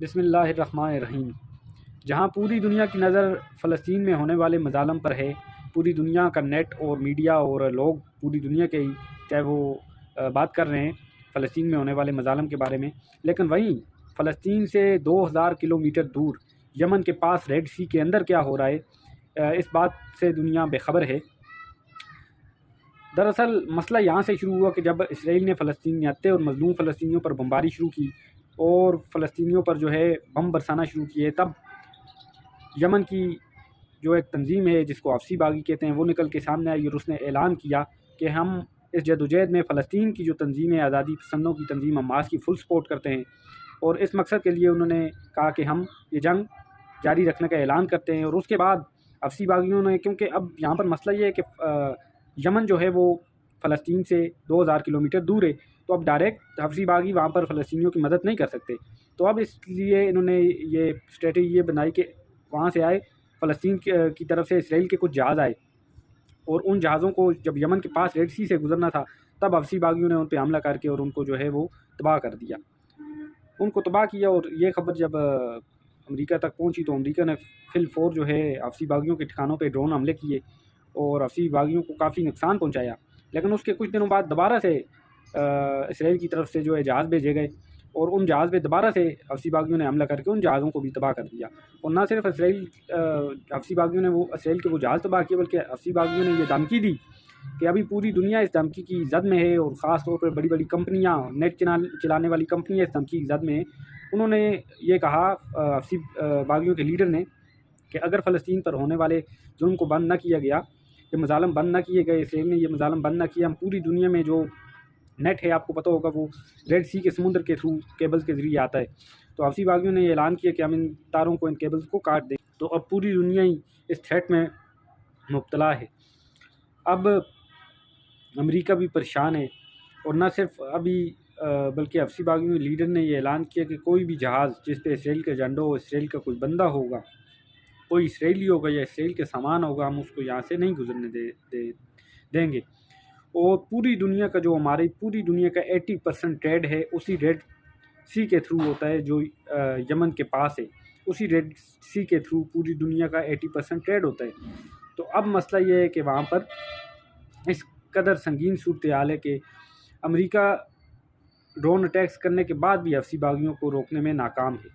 بسم اللہ الرحمن الرحیم۔ جہاں پوری دنیا کی نظر فلسطین میں ہونے والے مظالم پر ہے، پوری دنیا کا نیٹ اور میڈیا اور لوگ پوری دنیا کے ہی چاہے وہ بات کر رہے ہیں فلسطین میں ہونے والے مظالم کے بارے میں، لیکن وہیں فلسطین سے 2000 کلومیٹر دور یمن کے پاس ریڈ سی کے اندر کیا ہو رہا ہے، اس بات سے دنیا بے خبر ہے۔ دراصل مسئلہ یہاں سے شروع ہوا کہ جب اسرائیل نے فلسطینی ہتے اور مظلوم فلسطینیوں پر بمباری شروع کی اور فلسطینیوں پر جو ہے بم برسانا شروع کیے، تب یمن کی جو ایک تنظیم ہے جس کو آفسی باغی کہتے ہیں وہ نکل کے سامنے آئی اور اس نے اعلان کیا کہ ہم اس جدوجہد میں فلسطین کی جو تنظیم ہے آزادی پسندوں کی تنظیم حماس کی فل سپورٹ کرتے ہیں، اور اس مقصد کے لیے انہوں نے کہا کہ ہم یہ جنگ جاری رکھنے کا اعلان کرتے ہیں۔ اور اس کے بعد آفسی باغیوں نے، کیونکہ اب یہاں پر مسئلہ یہ ہے کہ یمن جو ہے وہ فلسطین سے 2000 کلومیٹر دور ہے، تو اب ڈائریکٹ حفظی باغی وہاں پر فلسطینیوں کی مدد نہیں کر سکتے، تو اب اس لیے انہوں نے یہ اسٹریٹجی یہ بنائی کہ وہاں سے آئے فلسطین کی طرف سے اسرائیل کے کچھ جہاز آئے، اور ان جہازوں کو جب یمن کے پاس ریڈ سی سے گزرنا تھا تب حفظی باغیوں نے ان پہ حملہ کر کے اور ان کو جو ہے وہ تباہ کر دیا، ان کو تباہ کیا۔ اور یہ خبر جب امریکہ تک پہنچی تو امریکہ نے فی الفور جو ہے حفظی باغیوں کے ٹھکانوں پہ ڈرون حملے کیے اور حفظی باغیوں کو کافی نقصان پہنچایا، لیکن اس کے کچھ دنوں بعد دوبارہ سے اسرائیل کی طرف سے جو ہے جہاز بھیجے گئے اور ان جہاز پہ دوبارہ سے حفظی باغیوں نے حملہ کر کے ان جہازوں کو بھی تباہ کر دیا۔ اور نہ صرف حفظی باغیوں نے اسرائیل کے وہ جہاز تباہ کیے، بلکہ حفظی باغیوں نے یہ دھمکی دی کہ ابھی پوری دنیا اس دھمکی کی زد میں ہے، اور خاص طور پر بڑی بڑی کمپنیاں، نیٹ چلانے والی کمپنیاں اس دھمکی کی زد میں ہیں۔ انہوں نے یہ کہا حفظی باغیوں کے لیڈر نے کہ اگر فلسطین پر ہونے والے ظلم کو بند نہ کیا گیا، یہ مظالم بند نہ کیے گئے، اسرائیل نے یہ مظالم بند نہ کیا، ہم پوری دنیا میں جو نیٹ ہے آپ کو پتہ ہوگا وہ ریڈ سی کے سمندر کے تھرو کیبلز کے ذریعے آتا ہے، تو حفظی باغیوں نے یہ اعلان کیا کہ ہم ان تاروں کو، ان کیبلز کو کاٹ دیں، تو اب پوری دنیا ہی اس تھریٹ میں مبتلا ہے۔ اب امریکہ بھی پریشان ہے، اور نہ صرف ابھی بلکہ حفظی باغیوں کے لیڈر نے یہ اعلان کیا کہ کوئی بھی جہاز جس پہ اسرائیل کا جھنڈا ہو، اسرائیل کا کوئی بندہ ہوگا، کوئی اسرائیلی ہوگا یا اسرائیل کے سامان ہوگا، ہم اس کو یہاں سے نہیں گزرنے دیں گے۔ اور پوری دنیا کا جو ہماری پوری دنیا کا 80% ٹریڈ ہے اسی ریڈ سی کے تھرو ہوتا ہے، جو یمن کے پاس ہے، اسی ریڈ سی کے تھرو پوری دنیا کا 80% ٹریڈ ہوتا ہے۔ تو اب مسئلہ یہ ہے کہ وہاں پر اس قدر سنگین صورتحال ہے کہ امریکہ ڈرون اٹیکس کرنے کے بعد بھی حفظی باغیوں کو روکنے میں ناکام ہے۔